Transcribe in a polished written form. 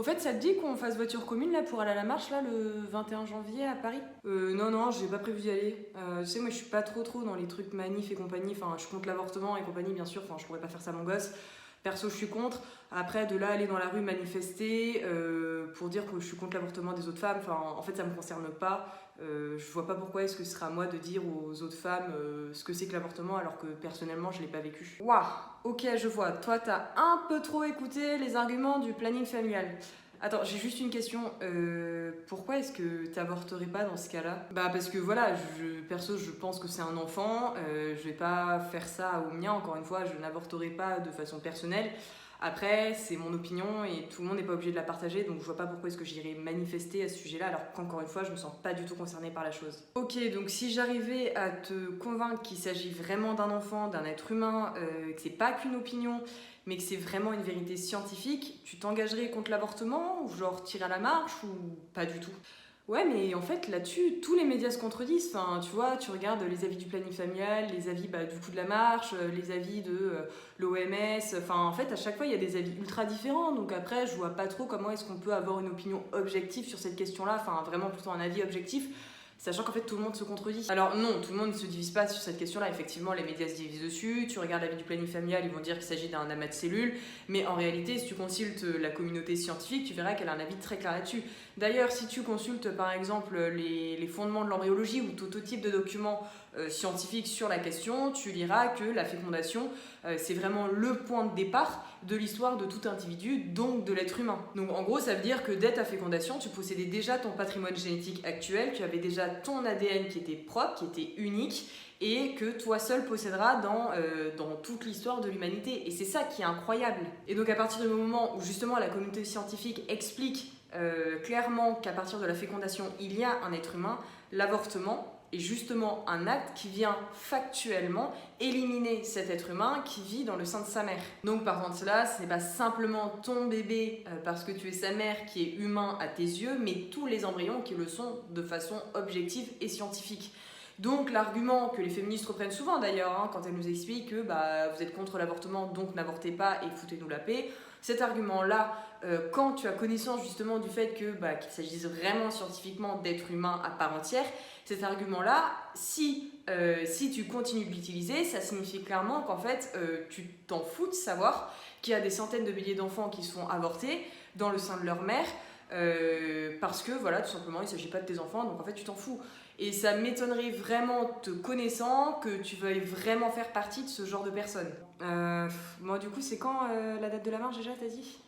Au fait, ça te dit qu'on fasse voiture commune là pour aller à la marche là le 21 janvier à Paris? Non, j'ai pas prévu d'y aller. Tu sais, moi je suis pas trop dans les trucs manifs et compagnie. Enfin, je compte l'avortement et compagnie, bien sûr. Enfin, je pourrais pas faire ça à mon gosse. Perso, je suis contre. Après, de là aller dans la rue manifester pour dire que je suis contre l'avortement des autres femmes, enfin, en fait, ça me concerne pas. Je vois pas pourquoi est-ce que ce sera à moi de dire aux autres femmes ce que c'est que l'avortement alors que personnellement je l'ai pas vécu. Waouh, ok, je vois. Toi, t'as un peu trop écouté les arguments du planning familial. Attends, j'ai juste une question. Pourquoi est-ce que t'avorterais pas dans ce cas-là? Bah parce que voilà, perso, je pense que c'est un enfant. Je vais pas faire ça au mien. Encore une fois, je n'avorterai pas de façon personnelle. Après, c'est mon opinion et tout le monde n'est pas obligé de la partager, donc je vois pas pourquoi est-ce que j'irais manifester à ce sujet-là, alors qu'encore une fois, je me sens pas du tout concernée par la chose. Ok, donc si j'arrivais à te convaincre qu'il s'agit vraiment d'un enfant, d'un être humain, que c'est pas qu'une opinion, mais que c'est vraiment une vérité scientifique, tu t'engagerais contre l'avortement, ou genre tirer à la marche, ou pas du tout? Ouais, mais en fait, là-dessus, tous les médias se contredisent. Enfin, tu vois, tu regardes les avis du planning familial, les avis du coup de la marche, les avis de l'OMS. Enfin, en fait, à chaque fois, il y a des avis ultra différents. Donc après, je vois pas trop comment est-ce qu'on peut avoir une opinion objective sur cette question-là. Enfin, vraiment plutôt un avis objectif. Sachant qu'en fait tout le monde se contredit. Alors non, tout le monde ne se divise pas sur cette question-là. Effectivement, les médias se divisent dessus. Tu regardes l'avis du planning familial, ils vont dire qu'il s'agit d'un amas de cellules. Mais en réalité, si tu consultes la communauté scientifique, tu verras qu'elle a un avis très clair là-dessus. D'ailleurs, si tu consultes par exemple les fondements de l'embryologie ou tout type de documents scientifiques sur la question, tu liras que la fécondation, c'est vraiment le point de départ de l'histoire de tout individu, donc de l'être humain. Donc en gros, ça veut dire que dès ta fécondation, tu possédais déjà ton patrimoine génétique actuel, tu avais déjà ton ADN qui était propre, qui était unique, et que toi seul posséderas dans toute l'histoire de l'humanité. Et c'est ça qui est incroyable. Et donc à partir du moment où justement la communauté scientifique explique clairement qu'à partir de la fécondation, il y a un être humain, l'avortement est justement un acte qui vient factuellement éliminer cet être humain qui vit dans le sein de sa mère. Donc partant de cela, ce n'est pas simplement ton bébé parce que tu es sa mère qui est humain à tes yeux, mais tous les embryons qui le sont de façon objective et scientifique. Donc l'argument que les féministes reprennent souvent d'ailleurs, quand elles nous expliquent que vous êtes contre l'avortement, donc n'avortez pas et foutez-nous la paix, cet argument-là, quand tu as connaissance justement du fait qu'il s'agisse vraiment scientifiquement d'êtres humains à part entière, cet argument-là, si tu continues de l'utiliser, ça signifie clairement qu'en fait, tu t'en fous de savoir qu'il y a des centaines de milliers d'enfants qui se font avorter dans le sein de leur mère, parce que voilà, tout simplement, il ne s'agit pas de tes enfants, donc en fait, tu t'en fous. Et ça m'étonnerait vraiment, te connaissant, que tu veuilles vraiment faire partie de ce genre de personnes. Moi, du coup, c'est quand la date de la marche déjà, t'as dit?